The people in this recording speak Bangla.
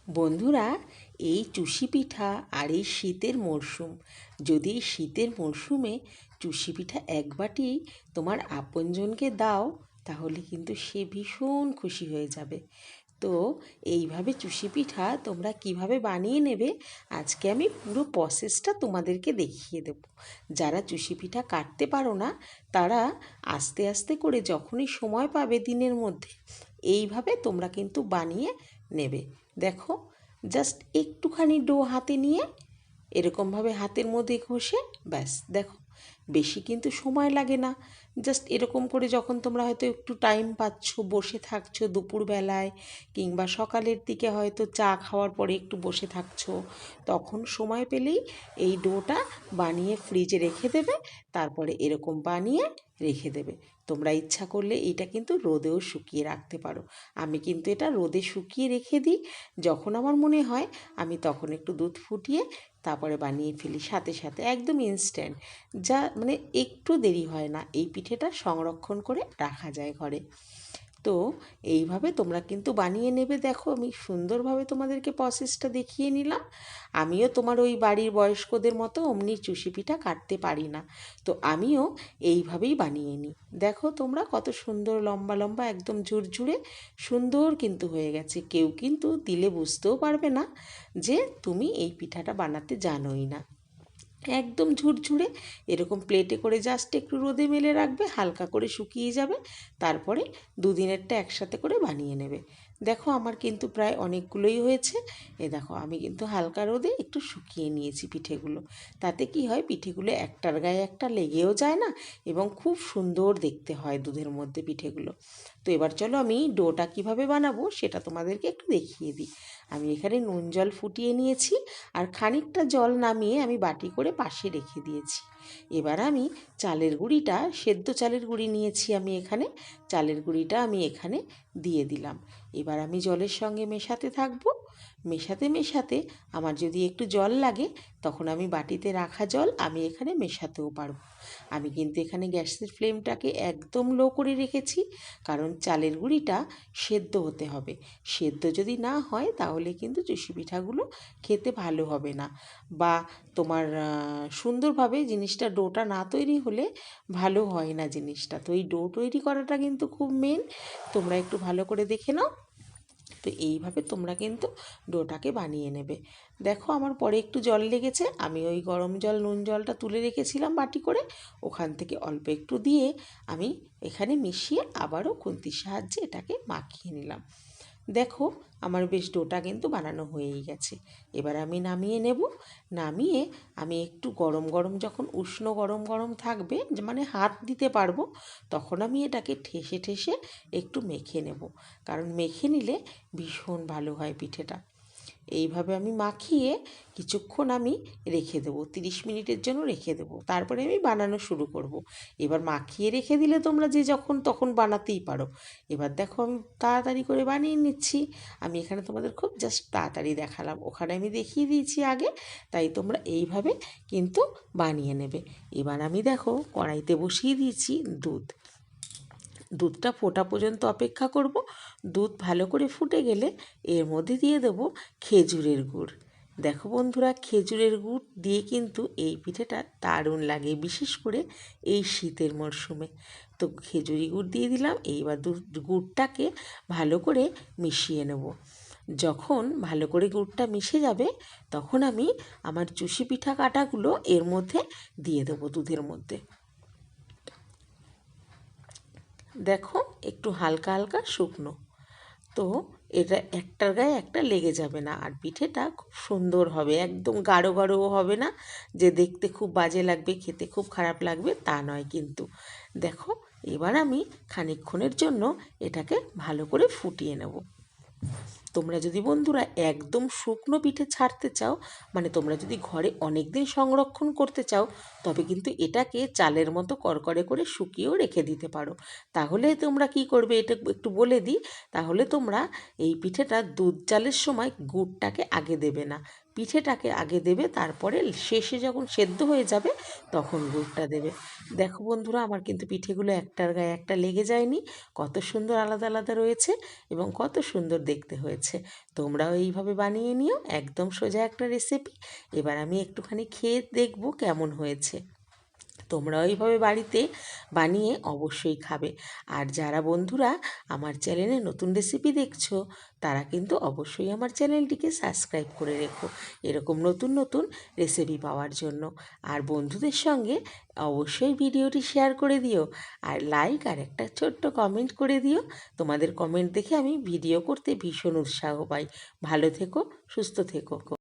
বন্ধুরা, এই চুষি পিঠা আর এই শীতের মরশুম, যদি এই শীতের মরশুমে চুষি পিঠা এক বাটি তোমার আপনজনকে দাও, তাহলে কিন্তু সে ভীষণ খুশি হয়ে যাবে। তো এইভাবে চুষি পিঠা তোমরা কিভাবে বানিয়ে নেবে, আজকে আমি পুরো প্রসেসটা তোমাদেরকে দেখিয়ে দেব। যারা চুষি পিঠা কাটতে পারো না, তারা আস্তে আস্তে করে যখনই সময় পাবে দিনের মধ্যে, এইভাবে তোমরা কিন্তু বানিয়ে নেবে। দেখো, জাস্ট একটুখানি ডো হাতে নিয়ে এরকমভাবে হাতের মধ্যে ঘষে, ব্যাস দেখো, বেশি কিন্তু সময় লাগে না। জাস্ট এরকম করে যখন তোমরা হয়তো একটু টাইম পাচ্ছ, বসে থাকছো দুপুরবেলায়, কিংবা সকালের দিকে হয়তো চা খাওয়ার পরে একটু বসে থাকছো, তখন সময় পেলেই এই ডোটা বানিয়ে ফ্রিজে রেখে দেবে। তারপরে এরকম বানিয়ে রেখে দেবে। তোমরা ইচ্ছা করলে এটা কিন্তু রোদেও শুকিয়ে রাখতে পারো। আমি কিন্তু এটা রোদে শুকিয়ে রেখে দিই। যখন আমার মনে হয়, আমি তখন একটু দুধ ফুটিয়ে তারপরে বানিয়ে ফেলি সাথে সাথে, একদম ইনস্ট্যান্ট। যা মানে একটু দেরি হয় না, এই পিঠেটা সংরক্ষণ করে রাখা যায় ঘরে। তো এইভাবে তোমরা কিন্তু বানিয়ে নেবে। দেখো, আমি সুন্দরভাবে তোমাদেরকে প্রসেসটা দেখিয়ে নিলাম। আমিও তোমার ওই বাড়ির বয়স্কদের মতো অমনি চুষি পিঠা কাটতে পারি না, তো আমিও এইভাবেই বানিয়ে নিই। দেখো তোমরা, কত সুন্দর লম্বা লম্বা, একদম ঝুরঝুরে সুন্দর কিন্তু হয়ে গেছে। কেউ কিন্তু দিলে বুঝতেও পারবে না যে তুমি এই পিঠাটা বানাতে জানোই না। একদম ঝুরঝুরে এরকম প্লেটে করে জাস্ট একটু রোদে মেলে রাখবে, হালকা করে শুকিয়ে যাবে। তারপরে দুদিনেরটা একসাথে করে বানিয়ে নেবে। দেখো, আমার কিন্তু প্রায় অনেকগুলোই হয়েছে। দেখো, আমি কিন্তু হালকা রোদে একটু শুকিয়ে নিয়েছি পিঠেগুলো। তাতে কি হয়, পিঠেগুলো একটার গায়ে একটা লেগেও যায় না, এবং খুব সুন্দর দেখতে হয় দুধের মধ্যে পিঠেগুলো। তো এবার চলো আমি ডোটা কিভাবে বানাবো সেটা তোমাদেরকে একটু দেখিয়ে দিই। আমি এখানে নুন জল ফুটিয়ে নিয়েছি, আর খানিকটা জল নামিয়ে আমি বাটি করে পাশে রেখে দিয়েছি। এবার আমি চালের গুঁড়িটা, সেদ্ধ চালের গুঁড়ি নিয়েছি আমি এখানে, চালের গুঁড়িটা আমি এখানে দিয়ে দিলাম। এবার আমি জলের সঙ্গে মেশাতে থাকবো। মেশাতে মেশাতে আমার যদি একটু জল লাগে, তখন আমি বাটিতে রাখা জল আমি এখানে মেশাতেও পারবো। আমি কিন্তু এখানে গ্যাসের ফ্লেমটাকে একদম লো করে রেখেছি, কারণ চালের গুঁড়িটা সেদ্ধ হতে হবে। সেদ্ধ যদি না হয়, তাহলে কিন্তু চুষি পিঠাগুলো খেতে ভালো হবে না, বা তোমার সুন্দরভাবে জিনিসটা, ডোটা না তৈরি হলে ভালো হয় না জিনিসটা। তো এই ডো তৈরি করাটা কিন্তু খুব মেন। তোমরা একটু ভালো করে দেখে নাও। তো এইভাবে তোমরা কিন্তু ডোটাকে বানিয়ে নেবে। দেখো, আমার পরে একটু জল লেগেছে, আমি ওই গরম জল, নুন জলটা তুলে রেখেছিলাম বাটি করে, ওখান থেকে অল্প একটু দিয়ে আমি এখানে মিশিয়ে আবারও খুন্তির সাহায্যে এটাকে মাখিয়ে নিলাম। দেখো, আমার বেশ ডোটা কিন্তু বানানো হয়েই গেছে। এবার আমি নামিয়ে নেব। নামিয়ে আমি একটু গরম গরম, যখন উষ্ণ গরম গরম থাকবে, মানে হাত দিতে পারবো, তখন আমি এটাকে ঠেসে ঠেসে একটু মেখে নেব। কারণ মেখে নিলে ভীষণ ভালো হয় পিঠেটা। এইভাবে আমি মাখিয়ে কিছুক্ষণ আমি রেখে দেবো, 30 মিনিটের জন্য রেখে দেবো। তারপরে আমি বানানো শুরু করব। এবার মাখিয়ে রেখে দিলে তোমরা যে যখন তখন বানাতেই পারো। এবার দেখো, আমি তাড়াতাড়ি করে বানিয়ে নিচ্ছি। আমি এখানে তোমাদের খুব জাস্ট তাড়াতাড়ি দেখালাম, ওখানে আমি দেখিয়ে দিয়েছি আগে। তাই তোমরা এইভাবে কিন্তু বানিয়ে নেবে। এবার আমি দেখো কড়াইতে বসিয়ে দিয়েছি দুধ। দুধটা ফোটা পর্যন্ত অপেক্ষা করব। দুধ ভালো করে ফুটে গেলে এর মধ্যে দিয়ে দেবো খেজুরের গুড়। দেখো বন্ধুরা, খেজুরের গুড় দিয়ে কিন্তু এই পিঠেটা দারুণ লাগে, বিশেষ করে এই শীতের মরশুমে। তো খেজুরি গুড় দিয়ে দিলাম। এইবার গুড়টাকে ভালো করে মিশিয়ে নেব। যখন ভালো করে গুড়টা মিশে যাবে, তখন আমি আমার চুষি পিঠা কাটাগুলো এর মধ্যে দিয়ে দেবো দুধের মধ্যে। দেখো, একটু হালকা হালকা শুকনো। তো এটা একটার গায়ে একটা লেগে যাবে না, আর পিঠেটা খুব সুন্দর হবে, একদম গাঢ় গাঢ়ও হবে না যে দেখতে খুব বাজে লাগবে, খেতে খুব খারাপ লাগবে, তা নয় কিন্তু। দেখো, এবার আমি খানিকক্ষণের জন্য এটাকে ভালো করে ফুটিয়ে নেব। তোমরা যদি বন্ধুরা একদম শুকনো পিঠে ছাড়তে চাও, মানে তোমরা যদি ঘরে অনেক দিন সংরক্ষণ করতে চাও, তবে কিন্তু এটাকে চালের মতো করকরে করে শুকিয়েও রেখে দিতে পারো। তাহলে তোমরা কি করবে, এটা একটু বলে দিই। তাহলে তোমরা এই পিঠেটা দুধ চালের সময় গুড়টাকে আগে দেবে না, পিঠেটাকে আগে দেবে, তারপরে শেষে যখন সেদ্ধ হয়ে যাবে তখন গুড়টা দেবে। দেখো বন্ধুরা, আমার কিন্তু পিঠেগুলো একটার গায়ে একটা লেগে যায়নি, কত সুন্দর আলাদা আলাদা রয়েছে এবং কত সুন্দর দেখতে হয়েছে। তোমরাও এইভাবে বানিয়ে নিও, একদম সোজা একটা রেসিপি। এবার আমি একটুখানি খেয়ে দেখবো কেমন হয়েছে। তোমরাও এইভাবে বাড়িতে বানিয়ে অবশ্যই খাবে। আর যারা বন্ধুরা আমার চ্যানেলে নতুন রেসিপি দেখছো, তারা কিন্তু অবশ্যই আমার চ্যানেলটিকে সাবস্ক্রাইব করে রেখো এরকম নতুন নতুন রেসিপি পাওয়ার জন্য। আর বন্ধুদের সঙ্গে অবশ্যই ভিডিওটি শেয়ার করে দিও, আর লাইক আর একটা ছোট্ট কমেন্ট করে দিও। তোমাদের কমেন্ট দেখে আমি ভিডিও করতে ভীষণ উৎসাহ পাই। ভালো থেকো, সুস্থ থেকো।